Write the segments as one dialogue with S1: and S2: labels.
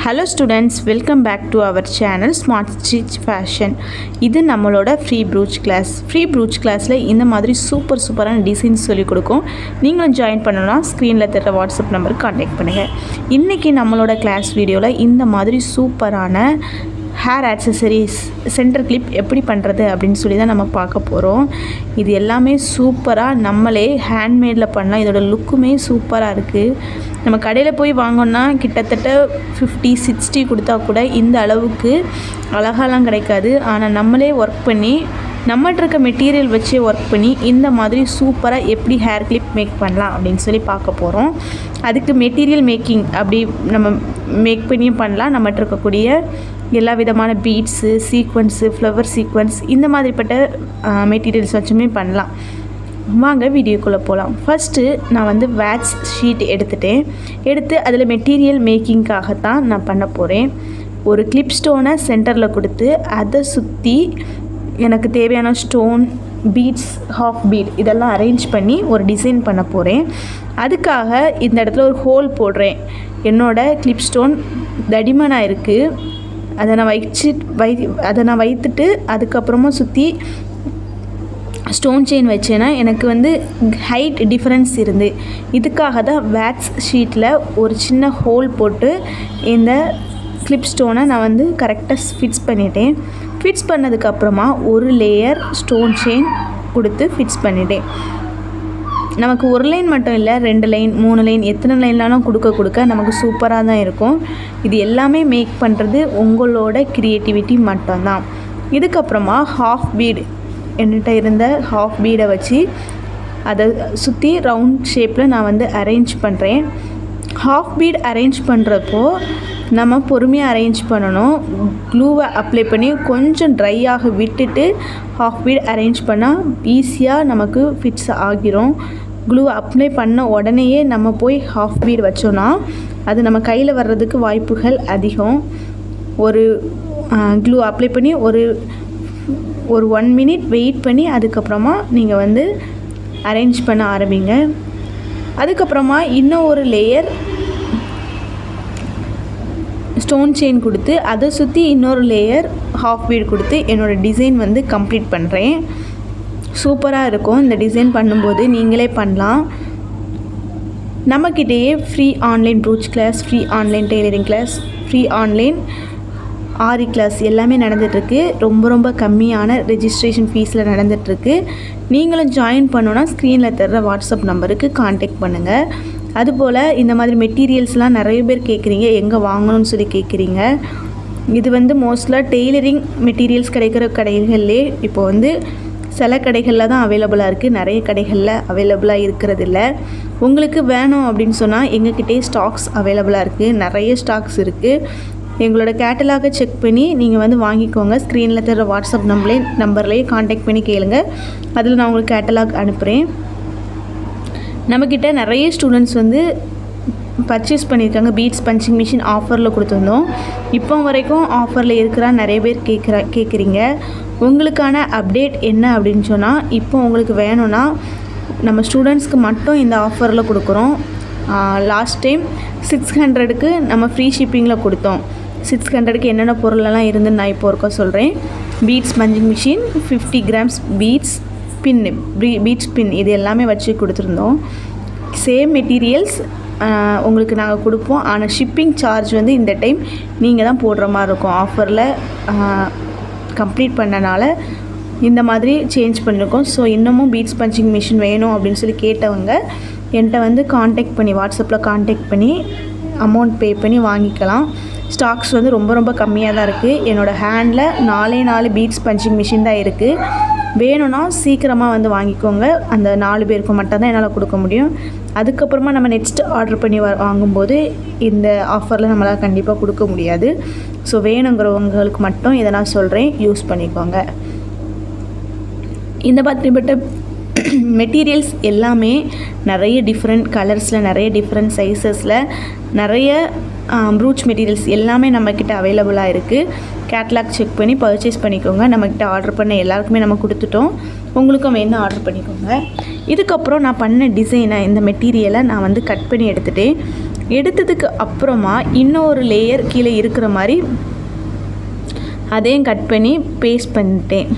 S1: Hello students, welcome back to our channel Smart Stitch Fashion. இது நம்மளோட free brooch class. Free brooch கிளாஸில் இந்த மாதிரி சூப்பரான டிசைன்ஸ் சொல்லிக் கொடுக்கும். நீங்களும் ஜாயின் பண்ணணும்னா ஸ்க்ரீனில் தர வாட்ஸ்அப் நம்பருக்கு கான்டாக்ட் பண்ணுங்கள். இன்றைக்கி நம்மளோட கிளாஸ் வீடியோவில் இந்த மாதிரி சூப்பரான ஹேர் ஆக்சசரிஸ் சென்டர் கிளிப் எப்படி பண்ணுறது அப்படின்னு சொல்லி தான் நம்ம பார்க்க போகிறோம். இது எல்லாமே சூப்பராக நம்மளே ஹேண்ட்மேடில் பண்ணலாம். இதோட லுக்குமே சூப்பராக இருக்குது. நம்ம கடையில் போய் வாங்கணுன்னா கிட்டத்தட்ட 50-60 கொடுத்தா கூட இந்த அளவுக்கு அழகாலாம் கிடைக்காது. ஆனால் நம்மளே ஒர்க் பண்ணி நம்மகிட்ட இருக்க மெட்டீரியல் வச்சு ஒர்க் பண்ணி இந்த மாதிரி சூப்பராக எப்படி ஹேர் கிளிப் மேக் பண்ணலாம் அப்படின்னு சொல்லி பார்க்க போகிறோம். அதுக்கு மெட்டீரியல் மேக்கிங் அப்படி நம்ம மேக் பண்ணியும் பண்ணலாம். நம்மகிட்ட இருக்கக்கூடிய எல்லா விதமான பீட்ஸு, சீக்வன்ஸு, ஃப்ளவர் சீக்வன்ஸ் இந்த மாதிரிப்பட்ட மெட்டீரியல்ஸ் வச்சுமே பண்ணலாம். வாங்க வீடியோக்குள்ளே போகலாம். ஃபஸ்ட்டு நான் வேக்ஸ் ஷீட் எடுத்து அதில் மெட்டீரியல் மேக்கிங்காகத்தான் நான் பண்ண போகிறேன். ஒரு கிளிப் ஸ்டோனை சென்டரில் கொடுத்து அதை சுற்றி எனக்கு தேவையான ஸ்டோன், பீட்ஸ், ஹாஃப் பீட் இதெல்லாம் அரேஞ்ச் பண்ணி ஒரு டிசைன் பண்ண போகிறேன். அதுக்காக இந்த இடத்துல ஒரு ஹோல் போடுறேன். என்னோடய கிளிப் ஸ்டோன் தடிமனாக இருக்குது. அதை நான் வைத்துட்டு அதுக்கப்புறமா சுற்றி ஸ்டோன் செயின் வச்சேன்னா எனக்கு ஹைட் டிஃப்ரென்ஸ் இருந்து இதுக்காக தான் வேக்ஸ் ஷீட்டில் ஒரு சின்ன ஹோல் போட்டு இந்த கிளிப் ஸ்டோனை நான் கரெக்டாக ஃபிக்ஸ் பண்ணிட்டேன். ஃபிக்ஸ் பண்ணதுக்கப்புறமா ஒரு லேயர் ஸ்டோன் செயின் கொடுத்து ஃபிக்ஸ் பண்ணிட்டேன். நமக்கு ஒரு லைன் மட்டும் இல்லை, 2 லைன் 3 லைன் எத்தனை லைன்லாலும் கொடுக்க நமக்கு சூப்பராக தான் இருக்கும். இது எல்லாமே மேக் பண்ணுறது உங்களோட க்ரியேட்டிவிட்டி மட்டும்தான். இதுக்கப்புறமா ஹாஃப் பீடு என்கிட்ட இருந்த ஹாஃப் பீடை வச்சு அதை சுற்றி ரவுண்ட் ஷேப்பில் நான் அரேஞ்ச் பண்ணுறேன். ஹாஃப் பீட் அரேஞ்ச் பண்ணுறப்போ நம்ம பொறுமையாக அரேஞ்ச் பண்ணணும். க்ளூவை அப்ளை பண்ணி கொஞ்சம் ட்ரையாக விட்டுட்டு ஹாஃப் பீட் அரேஞ்ச் பண்ணால் ஈஸியாக நமக்கு ஃபிட்ஸ் ஆகிரும். க்ளூ அப்ளை பண்ண உடனேயே நம்ம போய் ஹாஃப் பீட் வச்சோன்னா அது நம்ம கையில் வர்றதுக்கு வாய்ப்புகள் அதிகம். ஒரு க்ளூ அப்ளை பண்ணி ஒரு 1 மினிட் வெயிட் பண்ணி அதுக்கப்புறமா நீங்கள் அரேஞ்ச் பண்ண ஆரம்பிங்க. அதுக்கப்புறமா இன்னும் ஒரு லேயர் ஸ்டோன் செயின் கொடுத்து அதை சுற்றி இன்னொரு லேயர் ஹாஃப் பீட் கொடுத்து என்னோடய டிசைன் கம்ப்ளீட் பண்ணுறேன். சூப்பராக இருக்கும். இந்த டிசைன் பண்ணும்போது நீங்களே பண்ணலாம். நம்மக்கிட்டேயே free online brooch class, free online tailoring class, free online aari class எல்லாமே நடந்துகிட்ருக்கு. ரொம்ப கம்மியான ரெஜிஸ்ட்ரேஷன் ஃபீஸில் நடந்துகிட்ருக்கு. நீங்களும் ஜாயின் பண்ணோன்னா ஸ்க்ரீனில் தர்ற வாட்ஸ்அப் நம்பருக்கு கான்டாக்ட் பண்ணுங்கள். அதுபோல் இந்த மாதிரி மெட்டீரியல்ஸ்லாம் நிறைய பேர் கேட்குறீங்க, எங்கே வாங்கணும்னு சொல்லி கேட்குறீங்க. இது மோஸ்ட்லாக டெய்லரிங் மெட்டீரியல்ஸ் கிடைக்கிற கடைகள்லே இப்போது சில கடைகளில் தான் அவைலபிளாக இருக்குது. நிறைய கடைகளில் அவைலபிளாக இருக்கிறதில்ல. உங்களுக்கு வேணும் அப்படின்னு சொன்னால் எங்ககிட்டே ஸ்டாக்ஸ் அவைலபிளாக இருக்குது. நிறைய ஸ்டாக்ஸ் இருக்குது. எங்களோட கேட்டலாகை செக் பண்ணி நீங்கள் வாங்கிக்கோங்க. ஸ்க்ரீனில் தர வாட்ஸ்அப் நம்பர்லேயே காண்டாக்ட் பண்ணி கேளுங்க. அதில் நான் உங்களுக்கு கேட்டலாக் அனுப்புகிறேன். நம்மக்கிட்ட நிறைய ஸ்டூடெண்ட்ஸ் பர்ச்சேஸ் பண்ணியிருக்காங்க. பீட்ஸ் பஞ்சிங் மிஷின் ஆஃபரில் கொடுத்துருந்தோம். இப்போ வரைக்கும் ஆஃபரில் இருக்கிறா நிறைய பேர் கேட்குறீங்க. உங்களுக்கான அப்டேட் என்ன அப்படின்னு சொன்னால், இப்போ உங்களுக்கு வேணும்னா நம்ம ஸ்டூடெண்ட்ஸ்க்கு மட்டும் இந்த ஆஃபரில் கொடுக்குறோம். லாஸ்ட் டைம் 600க்கு நம்ம ஃப்ரீ ஷிப்பிங்கில் கொடுத்தோம். 600க்கு என்னென்ன பொருளெல்லாம் இருந்துன்னு நான் இப்போ ஒருக்கா சொல்கிறேன். Beads punching machine, 50 grams beads pin இது எல்லாமே வச்சு கொடுத்துருந்தோம். சேம் மெட்டீரியல்ஸ் உங்களுக்கு நாங்கள் கொடுப்போம். ஆனால் ஷிப்பிங் சார்ஜ் இந்த டைம் நீங்கள் தான் போடுற மாதிரி இருக்கும். ஆஃபரில் கம்ப்ளீட் பண்ணனால இந்த மாதிரி சேஞ்ச் பண்ணியிருக்கோம். ஸோ இன்னமும் பீட்ஸ் பஞ்சிங் மிஷின் வேணும் அப்படின்னு சொல்லி கேட்டவங்க என்கிட்ட காண்டாக்ட் பண்ணி வாட்ஸ்அப்பில் காண்டாக்ட் பண்ணி அமௌண்ட் பே பண்ணி வாங்கிக்கலாம். ஸ்டாக்ஸ் ரொம்ப கம்மியாக தான் இருக்குது. என்னோடய ஹேண்டில் 4 பீட்ஸ் பஞ்சிங் மிஷின் தான் இருக்குது. வேணும்னா சீக்கிரமாக வாங்கிக்கோங்க. அந்த 4 பேருக்கு மட்டும் தான் என்னால் கொடுக்க முடியும். அதுக்கப்புறமா நம்ம நெக்ஸ்ட் ஆர்டர் பண்ணி வாங்கும்போது இந்த ஆஃபரில் நம்மளால் கண்டிப்பாக கொடுக்க முடியாது. ஸோ வேணுங்கிறவங்களுக்கு மட்டும் இதை நான் சொல்கிறேன், யூஸ் பண்ணிக்கோங்க. இந்த மாதிரிப்பட்ட மெட்டீரியல்ஸ் எல்லாமே நிறைய டிஃப்ரெண்ட் கலர்ஸில், நிறைய டிஃப்ரெண்ட் சைஸஸில், நிறைய ப்ரூச் மெட்டீரியல்ஸ் எல்லாமே நம்மக்கிட்ட அவைலபிளாக இருக்குது. கேட்லாக் செக் பண்ணி பர்ச்சேஸ் பண்ணிக்கோங்க. நம்மக்கிட்ட ஆர்டர் பண்ண எல்லாருக்குமே நம்ம கொடுத்துட்டோம். உங்களுக்கும் வேணும் ஆர்டர் பண்ணிக்கோங்க. இதுக்கப்புறம் நான் பண்ண டிசைனை, இந்த மெட்டீரியலை நான் கட் பண்ணி எடுத்துகிட்டேன். எடுத்ததுக்கு அப்புறமா இன்னொரு லேயர் கீழே இருக்கிற மாதிரி அதையும் கட் பண்ணி பேஸ்ட் பண்ணிட்டேன்.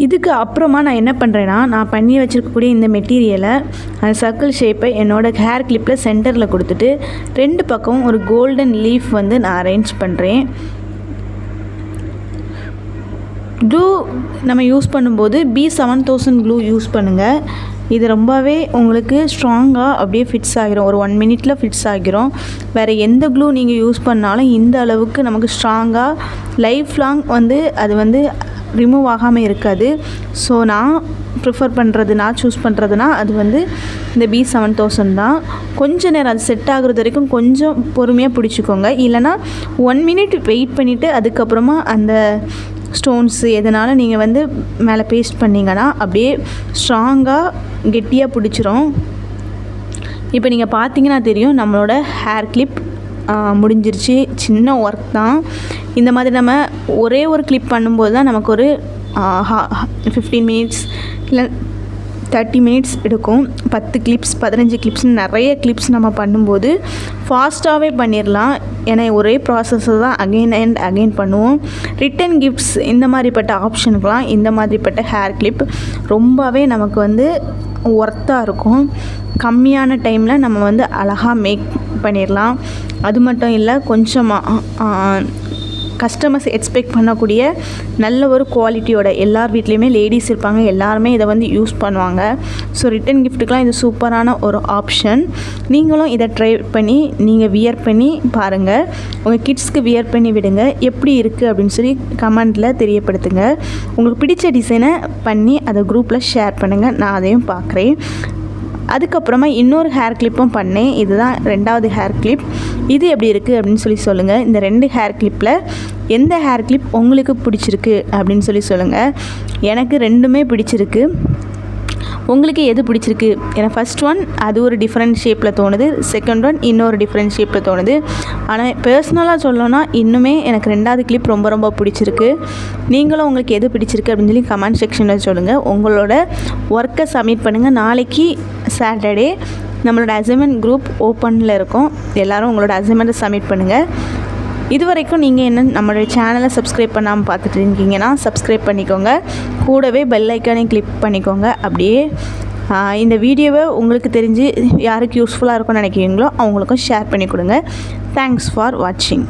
S1: இதுக்கு அப்புறமா நான் என்ன பண்ணுறேன்னா, நான் பண்ணி வச்சுருக்கக்கூடிய இந்த மெட்டீரியலை அந்த சர்க்கிள் ஷேப்பை என்னோடய ஹேர் கிளிப்பில் சென்டரில் கொடுத்துட்டு 2 பக்கமும் ஒரு கோல்டன் லீஃப் வந்து நான் அரேஞ்ச் பண்ணுறேன். க்ளூ நம்ம யூஸ் பண்ணும்போது B7000 க்ளூ யூஸ் பண்ணுங்கள். இது ரொம்பவே உங்களுக்கு ஸ்ட்ராங்காக அப்படியே ஃபிட்ஸ் ஆகிரும். ஒரு 1 மினிட்டில் ஃபிட்ஸ் ஆகிரும். வேறு எந்த க்ளூ நீங்கள் யூஸ் பண்ணாலும் இந்த அளவுக்கு நமக்கு ஸ்ட்ராங்காக லைஃப் லாங் வந்து அது வந்து ரிமூவ் ஆகாமல் இருக்காது. ஸோ நான் ப்ரிஃபர் பண்ணுறது, நான் சூஸ் பண்ணுறதுனா அது வந்து இந்த B7000 தான். கொஞ்சம் நேரம் அது செட் ஆகுறது வரைக்கும் கொஞ்சம் பொறுமையாக பிடிச்சிக்கோங்க. இல்லைனா 1 மினிட் வெயிட் பண்ணிவிட்டு அதுக்கப்புறமா அந்த ஸ்டோன்ஸு எதனால் நீங்கள் வந்து மேலே பேஸ்ட் பண்ணிங்கன்னா அப்படியே ஸ்ட்ராங்காக கெட்டியாக பிடிச்சிரும். இப்போ நீங்கள் பார்த்தீங்கன்னா தெரியும் நம்மளோட ஹேர் கிளிப் முடிஞ்சிருச்சு. சின்ன ஒர்க் தான். இந்த மாதிரி நம்ம ஒரே ஒரு கிளிப் பண்ணும்போது தான் நமக்கு ஒரு 15 மினிட்ஸ் இல்லை 30 மினிட்ஸ் எடுக்கும். 10 கிளிப்ஸ் 15 கிளிப்ஸ்னு நிறைய கிளிப்ஸ் நம்ம பண்ணும்போது ஃபாஸ்ட்டாகவே பண்ணிடலாம். ஏன்னா ஒரே ப்ராசஸை தான் அகெயின் அண்ட் அகெயின் பண்ணுவோம். ரிட்டன் கிஃப்ட்ஸ் இந்த மாதிரிப்பட்ட ஆப்ஷனுக்கெலாம் இந்த மாதிரிப்பட்ட ஹேர் கிளிப் ரொம்பவே நமக்கு வந்து ஒர்த்தாக இருக்கும். கம்மியான டைமில் நம்ம வந்து அழகாக மேக் பண்ணிடலாம். அது மட்டும் இல்லை, கொஞ்சமாக கஸ்டமர்ஸ் எக்ஸ்பெக்ட் பண்ணக்கூடிய நல்ல ஒரு குவாலிட்டியோட எல்லார் வீட்லேயுமே லேடிஸ் இருப்பாங்க, எல்லாருமே இதை வந்து யூஸ் பண்ணுவாங்க. ஸோ ரிட்டன் கிஃப்ட்டுக்கெலாம் இது சூப்பரான ஒரு ஆப்ஷன். நீங்களும் இதை ட்ரை பண்ணி நீங்கள் வியர் பண்ணி பாருங்கள். உங்கள் கிட்ஸ்க்கு வியர் பண்ணி விடுங்க. எப்படி இருக்குது அப்படின்னு சொல்லி கமெண்ட்டில் தெரியப்படுத்துங்க. உங்களுக்கு பிடிச்ச டிசைனை பண்ணி அதை குரூப்பில் ஷேர் பண்ணுங்கள். நான் அதையும் பார்க்குறேன். அதுக்கப்புறமா இன்னொரு ஹேர் கிளிப்பும் பண்ணேன். இதுதான் 2வது ஹேர் கிளிப். இது எப்படி இருக்குது அப்படின்னு சொல்லி சொல்லுங்கள். இந்த 2 ஹேர் கிளிப்பில் எந்த ஹேர் கிளிப் உங்களுக்கு பிடிச்சிருக்கு அப்படின்னு சொல்லி சொல்லுங்கள். எனக்கு 2மே பிடிச்சிருக்கு. உங்களுக்கு எது பிடிச்சிருக்கு? ஏன்னா ஃபஸ்ட் ஒன் அது ஒரு டிஃப்ரெண்ட் ஷேப்பில் தோணுது, செகண்ட் ஒன் இன்னொரு டிஃப்ரெண்ட் ஷேப்பில் தோணுது. ஆனால் பர்சனலாக சொல்லணும்னா இன்னுமே எனக்கு 2வது கிளிப் ரொம்ப ரொம்ப பிடிச்சிருக்கு. நீங்களும் உங்களுக்கு எது பிடிச்சிருக்கு அப்படின்னு சொல்லி கமெண்ட் செக்ஷனில் சொல்லுங்கள். உங்களோட ஒர்க்கை சப்மிட் பண்ணுங்கள். நாளைக்கு சாட்டர்டே நம்மளோட அசைன்மெண்ட் குரூப் ஓப்பனில் இருக்கும். எல்லோரும் உங்களோட அசைன்மெண்ட்டை சப்மிட் பண்ணுங்கள். இது வரைக்கும் நீங்கள் என்ன நம்மளுடைய சேனலை சப்ஸ்கிரைப் பண்ணாமல் பார்த்துட்டு இருக்கீங்கன்னா சப்ஸ்கிரைப் பண்ணிக்கோங்க. கூடவே பெல் ஐக்கானையும் கிளிக் பண்ணிக்கோங்க. அப்படியே இந்த வீடியோவை உங்களுக்கு தெரிஞ்சு யாருக்கு யூஸ்ஃபுல்லாக இருக்கும்னு நினைக்கிறீங்களோ அவங்களுக்கும் ஷேர் பண்ணி கொடுங்க. தேங்க்ஸ் ஃபார் வாட்சிங்.